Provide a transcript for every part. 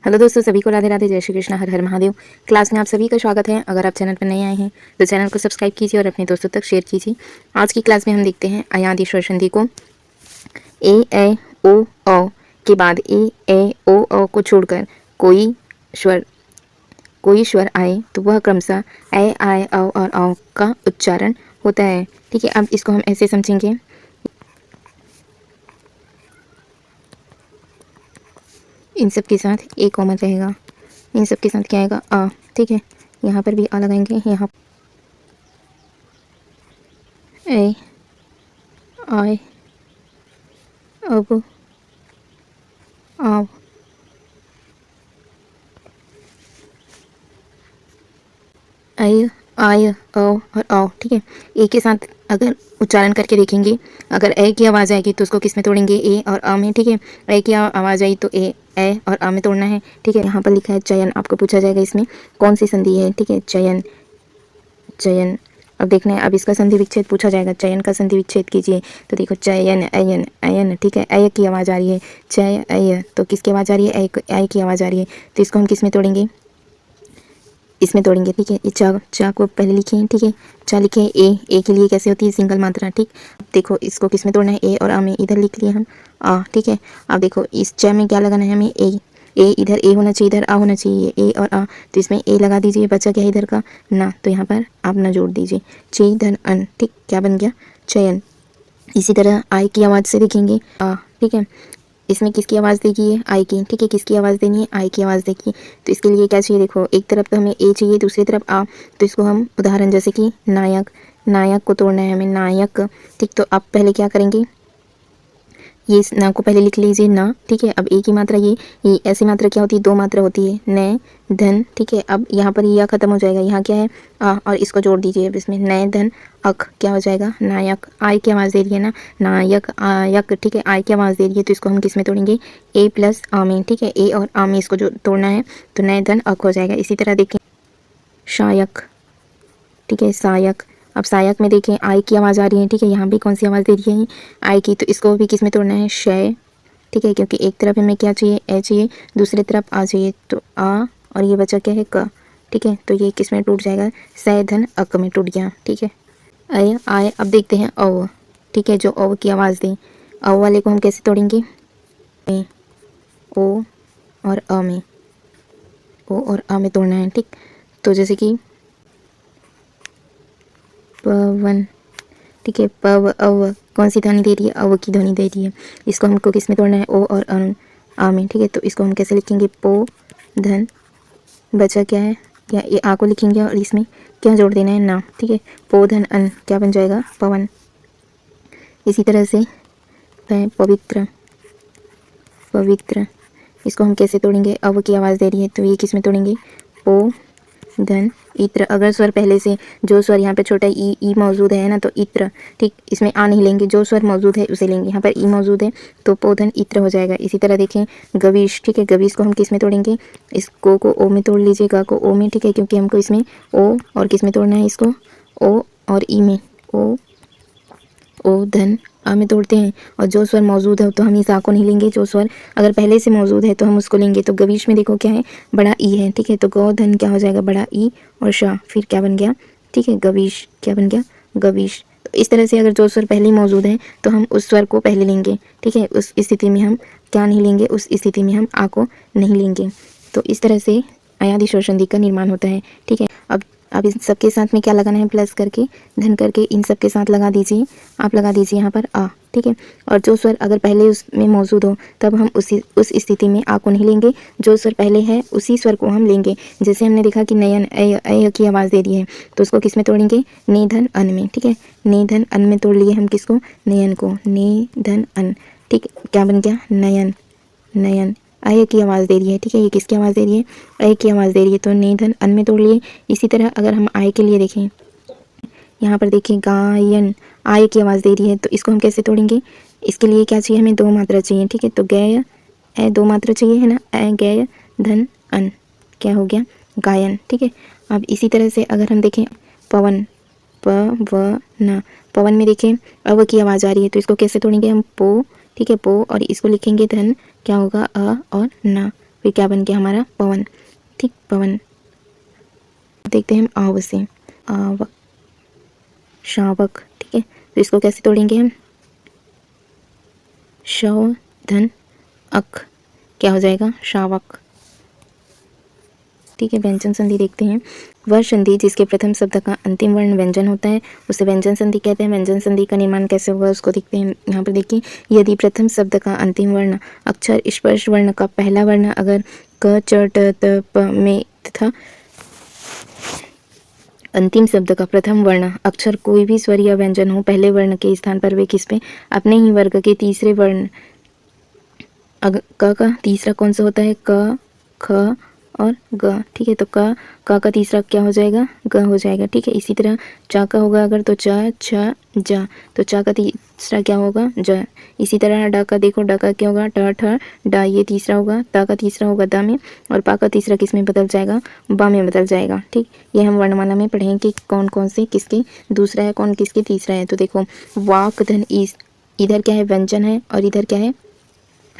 Hello दोस्तों, सभी को राधे राधे, जय श्री कृष्ण, हर हर महादेव। क्लास में आप सभी का स्वागत है। अगर आप चैनल पर नए आए हैं तो चैनल को सब्सक्राइब कीजिए और अपने दोस्तों तक शेयर कीजिए। आज की क्लास में हम देखते हैं अयादि स्वर संधि को। ए ओ औ के बाद ए ओ औ को छोड़कर कोई स्वर आए तो वह क्रमशः ए आए औ और औ का उच्चारण होता है। ठीक है, अब इसको हम ऐसे समझेंगे। इन सब के साथ एक कॉमन रहेगा, इन सब के साथ क्या आएगा? आ। ठीक है, यहाँ पर भी आ लगाएंगे। यहाँ ए आए अब आव आय आय औ और औ। ठीक है, ए के साथ अगर उच्चारण करके देखेंगे, अगर ए की आवाज़ आएगी तो उसको किस में तोड़ेंगे? ए और आ में। ठीक है, ए की आवाज़ आई तो ए और आ में तोड़ना है। ठीक है, यहाँ पर लिखा है चयन। आपको पूछा जाएगा इसमें कौन सी संधि है। ठीक है, चयन चयन। अब देखना है, अब इसका संधि विच्छेद पूछा जाएगा। चयन का संधि विच्छेद कीजिए तो देखो चयन अयन अयन। ठीक है, अय की आवाज़ आ रही है, चय अय, तो किसकी आवाज़ आ रही है? अय की आवाज़ आ रही है, तो इसको हम किस में तोड़ेंगे? इसमें तोड़ेंगे। ठीक है, ये चा को पहले लिखें। ठीक है, चा लिखे। ए के लिए कैसे होती है? सिंगल मात्रा। ठीक, देखो इसको किस में तोड़ना है? ए और आ में। इधर लिख लिए हम आ। ठीक है, अब देखो इस चा में क्या लगाना है हमें? ए इधर ए होना चाहिए, इधर आ होना चाहिए। ए और आ, तो इसमें ए लगा दीजिए। बचा क्या इधर का? ना, तो यहाँ पर आप ना जोड़ दीजिए। चे धन अन। ठीक, क्या बन गया? चयन। इसी तरह आई की आवाज़ से देखेंगे आ। ठीक है, इसमें किसकी आवाज़ देगी? है आई की। ठीक है, किसकी आवाज़ देनी है? आई की आवाज़ देगी। तो इसके लिए क्या चाहिए? देखो, एक तरफ तो हमें ए चाहिए, दूसरी तरफ आ। तो इसको हम उदाहरण जैसे कि नायक, नायक को तोड़ना है हमें, नायक। ठीक, तो आप पहले क्या करेंगे? ये इस ना को पहले लिख लीजिए, ना। ठीक है, अब ए की मात्रा ये ऐसी मात्रा क्या होती है? दो मात्रा होती है, नय धन। ठीक है, अब यहाँ पर यह खत्म हो जाएगा, यहाँ क्या है? आ, और इसको जोड़ दीजिए। अब इसमें नय धन अक, क्या हो जाएगा? नायक। आई की आवाज़ दे रही है ना, नायक आयक। ठीक है, आई की आवाज़ दे रही है, तो इसको हम किस में तोड़ेंगे? ए प्लस आ में। ठीक है, ए और आ में इसको जो तोड़ना है, तो नय धन अक हो जाएगा। इसी तरह देखें शायक। ठीक है, सायक। अब सायक में देखें आई की आवाज़ आ रही है। ठीक है, यहाँ भी कौन सी आवाज़ दे रही है? आई की, तो इसको भी किस में तोड़ना है? शय। ठीक है, क्योंकि एक तरफ हमें क्या चाहिए? ए चाहिए, दूसरी तरफ आ चाहिए, तो आ और ये बचा क्या है? क। ठीक है, तो ये किस में टूट जाएगा? सय धन अक में टूट गया। ठीक है, अय आय। अब देखते हैं औ। ठीक है, जो औ की आवाज़ दें, औ वाले को हम कैसे तोड़ेंगे? ओ और अ में, ओ और आ में तोड़ना है। ठीक, तो जैसे कि पवन। ठीक है, पव अव, कौन सी ध्वनि दे रही है? अव की ध्वनि दे रही है। इसको हमको किस में तोड़ना है? ओ और आ में। ठीक है, तो इसको हम कैसे लिखेंगे? पो धन, बचा क्या है? या ये आ को लिखेंगे और इसमें क्या जोड़ देना है? ना। ठीक है, पो धन अन, क्या बन जाएगा? पवन। इसी तरह से पवित्र, पवित्र। इसको हम कैसे तोड़ेंगे? अव की आवाज़ दे रही है, तो ये किस में तोड़ेंगे? पो धन इत्र। अगर स्वर पहले से, जो स्वर यहाँ पे छोटा ई मौजूद है ना, तो इत्र। ठीक, इसमें आ नहीं लेंगे, जो स्वर मौजूद है उसे लेंगे। यहाँ पर ई मौजूद है तो पोधन इत्र हो जाएगा। इसी तरह देखें गवीश। ठीक है, गवीश को हम किस में तोड़ेंगे? इस को ओ में तोड़ लीजिए, गा को ओ में। ठीक है, क्योंकि हमको इसमें ओ और किस में तोड़ना है? इसको ओ और ई में। ओ धन आ में तोड़ते हैं, और जो स्वर मौजूद है तो हम इस आ को नहीं लेंगे। जो स्वर अगर पहले से मौजूद है तो हम उसको लेंगे। तो गवीश में देखो क्या है? बड़ा ई है। ठीक है, तो गौ धन क्या हो जाएगा? बड़ा ई और शाह, फिर क्या बन गया? ठीक है, गवीश। क्या बन गया? गवीश। तो इस तरह से अगर जो स्वर पहले मौजूद है तो हम उस स्वर को पहले लेंगे। ठीक है, उस स्थिति में हम क्या नहीं लेंगे? उस स्थिति में हम आ को नहीं लेंगे। तो इस तरह से अयादि स्वर संधि का निर्माण होता है। ठीक है, अब इन सबके साथ में क्या लगाना है? प्लस करके, धन करके इन सब के साथ लगा दीजिए। आप लगा दीजिए यहाँ पर आ। ठीक है, और जो स्वर अगर पहले उसमें मौजूद हो तब हम उस स्थिति में आ को नहीं लेंगे। जो स्वर पहले है उसी स्वर को हम लेंगे। जैसे हमने देखा कि नयन अय की आवाज़ दे रही है, तो उसको किस में तोड़ेंगे? ने धन अन में। ठीक है, ने धन अन में तोड़ लिए हम किसको? नयन को। ने धन अन। ठीक, क्या बन गया? नयन। नयन। अय की आवाज़ दे रही है। ठीक है, ये किसकी आवाज़ दे रही है? अय की आवाज़ दे रही है, तो ने धन अन में तोड़ लिए। इसी तरह अगर हम आय के लिए देखें, यहाँ पर देखिए गायन, आय की आवाज़ दे रही है, तो इसको हम कैसे तोड़ेंगे? इसके लिए क्या चाहिए? हमें दो मात्रा चाहिए। ठीक है, तो गय ए दो मात्रा चाहिए है ना, ए गय धन अन, क्या हो गया? गायन। ठीक है, अब इसी तरह से अगर हम देखें पवन, प व न, पवन में देखें अव की आवाज़ आ रही है, तो इसको कैसे तोड़ेंगे हम? पो। ठीक है, पो, और इसको लिखेंगे धन, क्या होगा? अ और ना, फिर क्या बन गया हमारा पवन, ठीक, पवन। देखते हैं हम आव से, आवक, शावक, ठीक है। तो इसको कैसे तोड़ेंगे हम, शव धन अक, क्या हो जाएगा, शावक, ठीक है। व्यंजन संधि देखते हैं। वह संधि जिसके प्रथम शब्द का अंतिम वर्ण व्यंजन होता है उसे व्यंजन संधि कहते हैं। व्यंजन संधि का निर्माण कैसे होगा उसको देखते हैं। यहाँ पर देखिए, यदि प्रथम शब्द का अंतिम वर्ण अक्षर स्पर्श वर्ण का पहला वर्ण अगर क च ट त प में तथा अंतिम शब्द का प्रथम वर्ण अक्षर कोई भी स्वर या व्यंजन हो, पहले वर्ण के स्थान पर वे किस पे, अपने ही वर्ग के तीसरे वर्ण क का तीसरा कौन सा होता है, क ख और ग, ठीक है। तो क का तीसरा क्या हो जाएगा, ग हो जाएगा, ठीक है। इसी तरह चा का होगा अगर तो च छ जा, तो चा का तीसरा क्या होगा, ज। इसी तरह डा का देखो, डा का क्या होगा, ट ठ डा, ये तीसरा होगा। ता का तीसरा होगा दा में, और पा का तीसरा किस में बदल जाएगा, बा में बदल जाएगा, ठीक। ये हम वर्णमाला में पढ़ेंगे कि कौन कौन से किसके दूसरा है, कौन किसके तीसरा है। तो देखो वाक धन इस, इधर क्या है, व्यंजन है और इधर क्या है,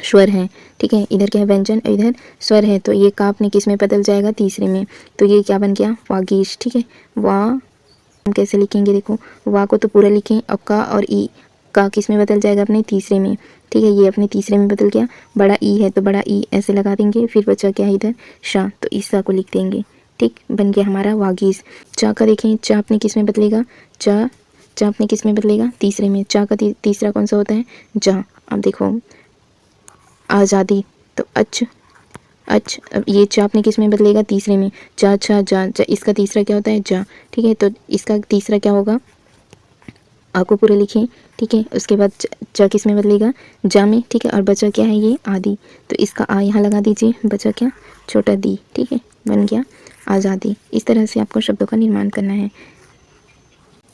स्वर है, ठीक है। इधर क्या है, व्यंजन और इधर स्वर है। तो ये का अपने किस में बदल जाएगा, तीसरे में। तो ये क्या बन गया, वागीश, ठीक है। वा हम कैसे लिखेंगे, देखो वा को तो पूरा लिखें, और का और ई, का किस में बदल जाएगा, अपने तीसरे में, ठीक है। ये अपने तीसरे में बदल गया। बड़ा ई है तो बड़ा ई ऐसे लगा देंगे, फिर बचा क्या है इधर शा, तो इस सा को लिख देंगे, ठीक, बन गया हमारा वागीश। चा का देखें, चा अपने किस में बदलेगा, चा, चा अपने किस में बदलेगा, तीसरे में। चा का तीसरा कौन सा होता है, जा। अब देखो आज़ादी, तो अच्छ, अच्छ, अब ये चा अपने किस में बदलेगा, तीसरे में। चा छा जा, जा, इसका तीसरा क्या होता है, जा, ठीक है। तो इसका तीसरा क्या होगा, आ को पूरा लिखें, ठीक है। उसके बाद चा किस में बदलेगा, जा में, ठीक है। और बचा क्या है, ये आदि, तो इसका आ यहाँ लगा दीजिए, बचा क्या, छोटा दी, ठीक है, बन गया आज़ादी। इस तरह से आपको शब्दों का निर्माण करना है।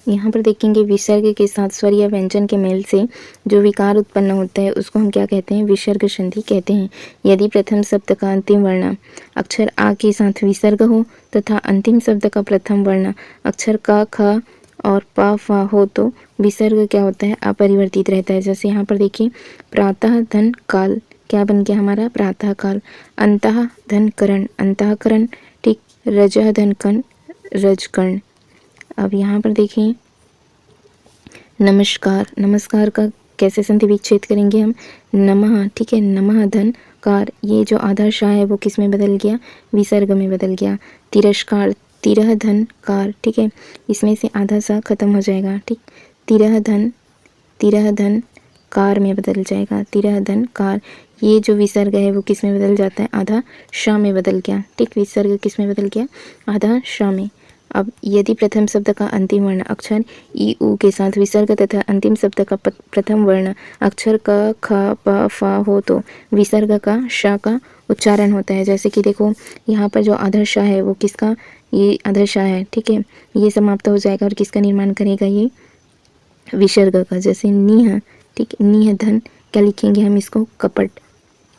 यहाँ पर देखेंगे विसर्ग के साथ स्वर या व्यंजन के मेल से जो विकार उत्पन्न होता है उसको हम क्या कहते हैं, विसर्ग संधि कहते हैं। यदि प्रथम शब्द का अंतिम वर्ण अक्षर आ के साथ विसर्ग हो तथा अंतिम शब्द का प्रथम वर्ण अक्षर का, ख और पा, फा हो तो विसर्ग क्या होता है, अपरिवर्तित रहता है। जैसे यहाँ पर देखिए, प्रातः धन काल, क्या बन गया हमारा, प्रातः काल। अंतः धन करण, अंतःकरण, ठीक। रजः धन कण, रजकर्ण। अब यहाँ पर देखें, नमस्कार, नमस्कार का कैसे संधि विच्छेद करेंगे हम, नमः, ठीक है। नमः धन कार, ये जो आधा शाह है वो किस में बदल गया, विसर्ग में बदल गया। तिरस्कार, तिरह धन कार, ठीक है, इसमें से आधा सा खत्म हो जाएगा, ठीक। तिरह धन कार में बदल जाएगा, तिरह धन कार। ये जो विसर्ग है वो किस में बदल जाता है, आधा शाह में बदल गया, ठीक। विसर्ग किस में बदल गया, आधा शाह में। अब यदि प्रथम शब्द का अंतिम वर्ण अक्षर ई उ के साथ विसर्ग तथा अंतिम शब्द का प्रथम वर्ण अक्षर क, ख, प, फ हो तो विसर्ग का श का उच्चारण होता है। जैसे कि देखो यहाँ पर जो आधा श है वो किसका, ये आधा श है, ठीक है। ये समाप्त हो जाएगा और किसका निर्माण करेगा, ये विसर्ग का। जैसे नीह, ठीक, नीह धन, क्या लिखेंगे हम इसको, कपट,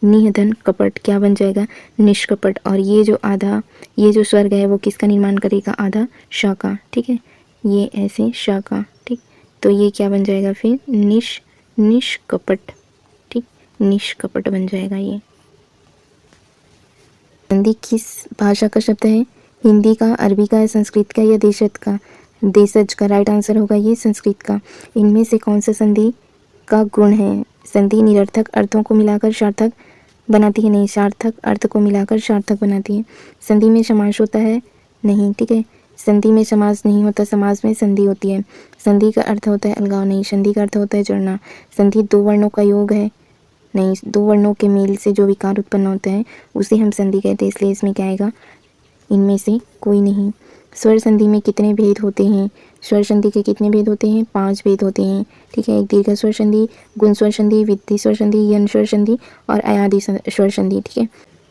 निधन कपट, क्या बन जाएगा, निष्कपट। और ये जो आधा, ये जो स्वर्ग है वो किसका निर्माण करेगा, आधा श का, ठीक है। ये ऐसे श का, ठीक। तो ये क्या बन जाएगा फिर, निष्कपट, ठीक, निष्कपट बन जाएगा ये। संधि किस भाषा का शब्द है, हिंदी का, अरबी का, संस्कृत का या देशज का, देशज का। राइट आंसर होगा ये संस्कृत का। इनमें से कौन सा संधि का गुण है, संधि निरर्थक अर्थों को मिलाकर सार्थक बनाती है, नहीं, सार्थक अर्थ को मिलाकर सार्थक बनाती है। संधि में समास होता है, नहीं, ठीक है। संधि में समास नहीं होता, समास में संधि होती है। संधि का अर्थ होता है अलगाव, नहीं। संधि का अर्थ होता है जोड़ना। संधि दो वर्णों का योग है, नहीं। दो वर्णों के मेल से जो विकार उत्पन्न होता है उसे हम संधि कहते हैं, इसलिए इसमें क्या आएगा, इनमें से कोई नहीं। स्वर संधि में कितने भेद होते हैं, स्वर संधि के कितने भेद होते हैं, 5 भेद होते हैं, ठीक है। एक दीर्घ स्वर संधि, गुण स्वर संधि, विद्धि स्वर संधि, यन स्वर संधि और अयादि स्वर संधि, ठीक है।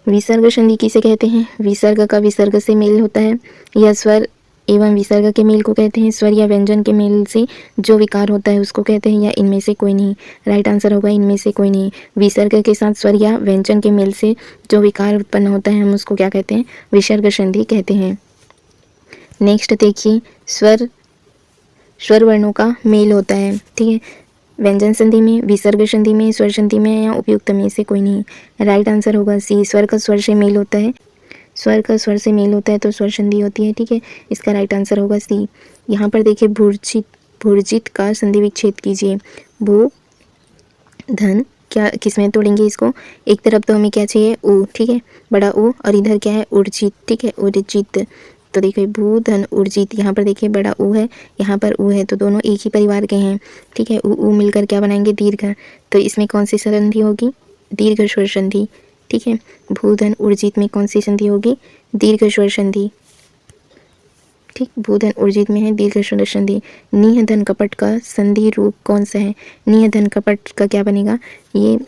विसर्ग संधि किसे कहते हैं, विसर्ग का विसर्ग से मेल होता है या स्वर एवं विसर्ग के मेल को कहते हैं। स्वर या व्यंजन के मेल से जो विकार होता है उसको कहते हैं, या इनमें से कोई नहीं। राइट आंसर होगा इनमें से कोई नहीं। विसर्ग के साथ स्वर या व्यंजन के मेल से जो विकार उत्पन्न होता है हम उसको क्या कहते हैं, विसर्ग संधि कहते हैं। नेक्स्ट देखिए, स्वर वर्णों का मेल होता है, ठीक है। व्यंजन संधि में, विसर्ग संधि में, स्वर संधि में या उपयुक्त में से कोई नहीं। राइट आंसर होगा सी, स्वर का स्वर से मेल होता है, स्वर का स्वर से मेल होता है तो स्वर संधि होती है, ठीक है। इसका राइट आंसर होगा सी। यहाँ पर देखिए भूर्जित का संधि विच्छेद कीजिए। भू धन क्या किस में तोड़ेंगे इसको, एक तरफ तो हमें क्या चाहिए ऊ, ठीक है, बड़ा ऊ, और इधर क्या है उर्जित, ठीक है, उर्जित। तो देखिए भू धन उर्जित, यहाँ पर देखिए बड़ा ऊ है, यहाँ पर ऊ है, तो दोनों एक ही परिवार के हैं, ठीक है। ऊ मिलकर क्या बनाएंगे दीर्घ, तो इसमें कौन सी संधि होगी, दीर्घ स्वर संधि, ठीक है। भू धन उर्जित में कौन सी संधि होगी, दीर्घ स्वर संधि, ठीक। भूधन उर्जित में है दीर्घ स्वर संधि। निह धन कपट का संधि रूप कौन सा है, निह धन कपट का क्या बनेगा, ये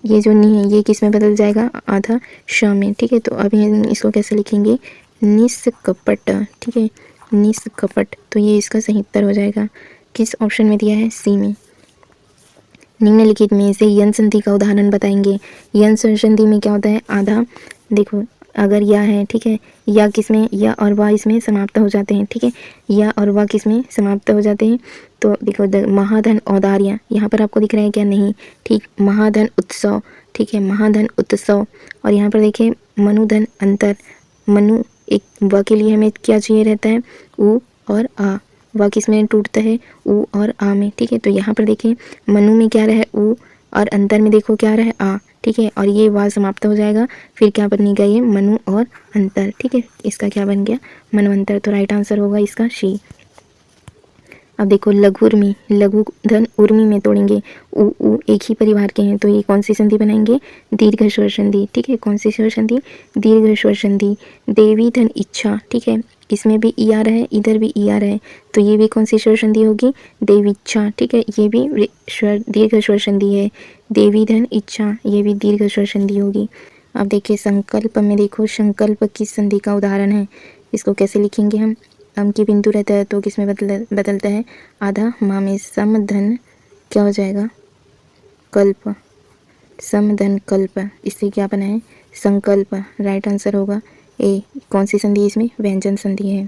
जो नी है ये किस में बदल जाएगा, आधा श में, ठीक है। तो अभी इसको कैसे लिखेंगे, निष्कपट, ठीक है, निष्कपट। तो ये इसका सही उत्तर हो जाएगा, किस ऑप्शन में दिया है, सी में। निम्नलिखित में से यन संधि का उदाहरण बताएंगे। यन संधि में क्या होता है, आधा, देखो अगर या है, ठीक है, या किसमें, या और वाह इसमें समाप्त हो जाते हैं, ठीक है, या और वाह किसमें समाप्त हो जाते हैं। तो देखो महाधन औदार्य, यहाँ पर आपको दिख रहा है क्या, नहीं, ठीक, महाधन उत्सव, ठीक है, महाधन उत्सव। और यहाँ पर देखिए मनुधन अंतर, मनु एक व के लिए हमें क्या चाहिए रहता है, ऊ और आ, व किस में टूटता है, ऊ और आ में, ठीक है। तो यहाँ पर देखिए मनु में क्या रहा है ऊ, और अंतर में देखो क्या रहा है आ, ठीक है, और ये वाह समाप्त हो जाएगा, फिर क्या बनेगा ये मनु और अंतर, ठीक है। इसका क्या बन गया, मनवंतर। तो राइट आंसर होगा इसका शी। अब देखो लघुर्मी, लघु धन उर्मी में तोड़ेंगे, ऊ एक ही परिवार के हैं, तो ये कौन सी संधि बनाएंगे, दीर्घ स्वर संधि, ठीक है। कौन सी स्वर संधि, दीर्घ स्वर संधि। देवी धन इच्छा, ठीक है, इसमें भी ई आ रहा है, इधर भी ई आ रहा है, तो ये भी कौन सी स्वर संधि होगी, देवी इच्छा, ठीक है, ये भी दीर्घ स्वर संधि है। देवी धन इच्छा, ये भी दीर्घ स्वर संधि होगी। अब देखिए संकल्प में, देखो संकल्प किस संधि का उदाहरण है, इसको कैसे लिखेंगे हम की बिंदु रहता है तो किस में बदलता है, आधा माँ में। समधन क्या हो जाएगा, कल्प, समधन कल्प, इससे क्या बना है, संकल्प। राइट आंसर होगा ए। कौन सी संधि इसमें, व्यंजन संधि है।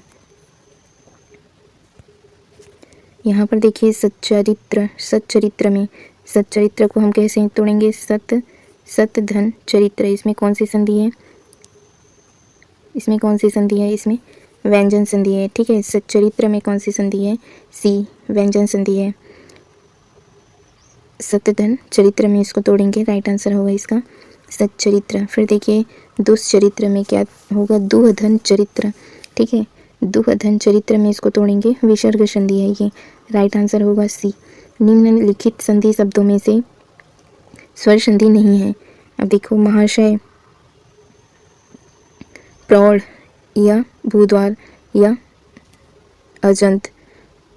यहाँ पर देखिए सच्चरित्र, सच्चरित्र में, सच्चरित्र को हम कैसे तोड़ेंगे, सत धन चरित्र, इसमें कौन सी संधि है, इसमें कौन सी संधि है, इसमें व्यंजन संधि है, ठीक है। सच्चरित्र में कौन सी संधि है, सी, व्यंजन संधि है। सतधन चरित्र में इसको तोड़ेंगे, राइट आंसर होगा इसका सच्चरित्र। फिर देखिए दुष्चरित्र में क्या होगा, दुहधन चरित्र, ठीक है, दुहधन चरित्र में इसको तोड़ेंगे, विसर्ग संधि है ये, राइट आंसर होगा सी। निम्नलिखित संधि शब्दों में से स्वर संधि नहीं है। अब देखो महाशय, प्रौढ़ या भूद्वार या अजंत,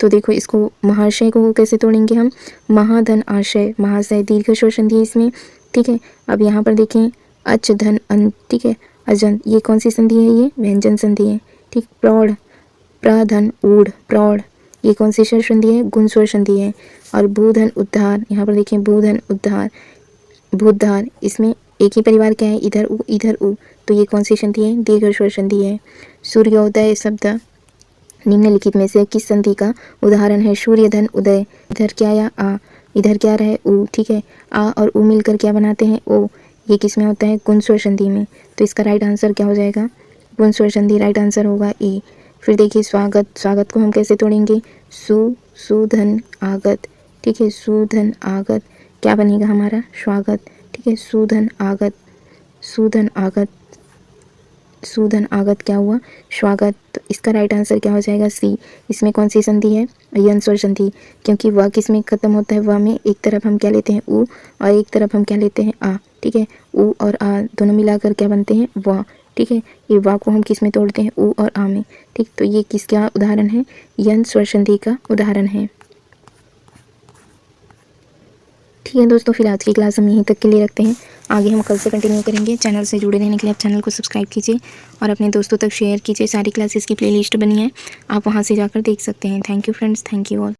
तो देखो इसको महाशय को कैसे तोड़ेंगे हम, महाधन आशय, महाशय दीर्घ स्वर संधि है इसमें, ठीक है। अब यहाँ पर देखें अच धन अंत, ठीक है, अजंत, ये कौन सी संधि है, ये व्यंजन संधि है, ठीक। प्रौढ़, प्रधन ऊढ़, प्रौढ़, ये कौन सी स्वर संधि है, गुण स्वर संधि है। और भूधन उद्धार, यहाँ पर देखें भूधन उद्धार, भूद्धार, इसमें एक ही परिवार क्या है, इधर ऊ इधर ऊ, तो ये कौन सी संधि है, दीर्घ स्वर संधि है। सूर्योदय शब्द निम्नलिखित में से किस संधि का उदाहरण है, सूर्यधन उदय, इधर क्या या आ, इधर क्या रहा है ऊ, ठीक है, आ और ऊ मिलकर क्या बनाते हैं, ओ, ये किस में होता है, गुण स्वर संधि में। तो इसका राइट आंसर क्या हो जाएगा, गुण स्वर संधि, राइट आंसर होगा ए। फिर देखिए स्वागत, स्वागत को हम कैसे तोड़ेंगे, सुधन आगत, ठीक है, सुधन आगत, क्या बनेगा हमारा, स्वागत, ठीक है, सुधन आगत, सुधन आगत, सुधन आगत क्या हुआ, स्वागत। तो इसका राइट आंसर क्या हो जाएगा, सी। इसमें कौन सी संधि है, यन स्वर संधि, क्योंकि वह किस में खत्म होता है, वह में एक तरफ हम क्या लेते हैं ऊ, और एक तरफ हम क्या लेते हैं आ, ठीक है। ऊ और आ दोनों मिलाकर क्या बनते हैं, वह, ठीक है। ये वाह को हम किस में तोड़ते हैं, ऊ और आ में, ठीक। तो ये किसका उदाहरण है, यन स्वर संधि का उदाहरण है। ठीक है दोस्तों, फिर आज की क्लास हम यहीं तक के लिए रखते हैं, आगे हम कल से कंटिन्यू करेंगे। चैनल से जुड़े रहने के लिए आप चैनल को सब्सक्राइब कीजिए और अपने दोस्तों तक शेयर कीजिए। सारी क्लासेस की प्लेलिस्ट बनी है, आप वहां से जाकर देख सकते हैं। Thank you friends, thank you all.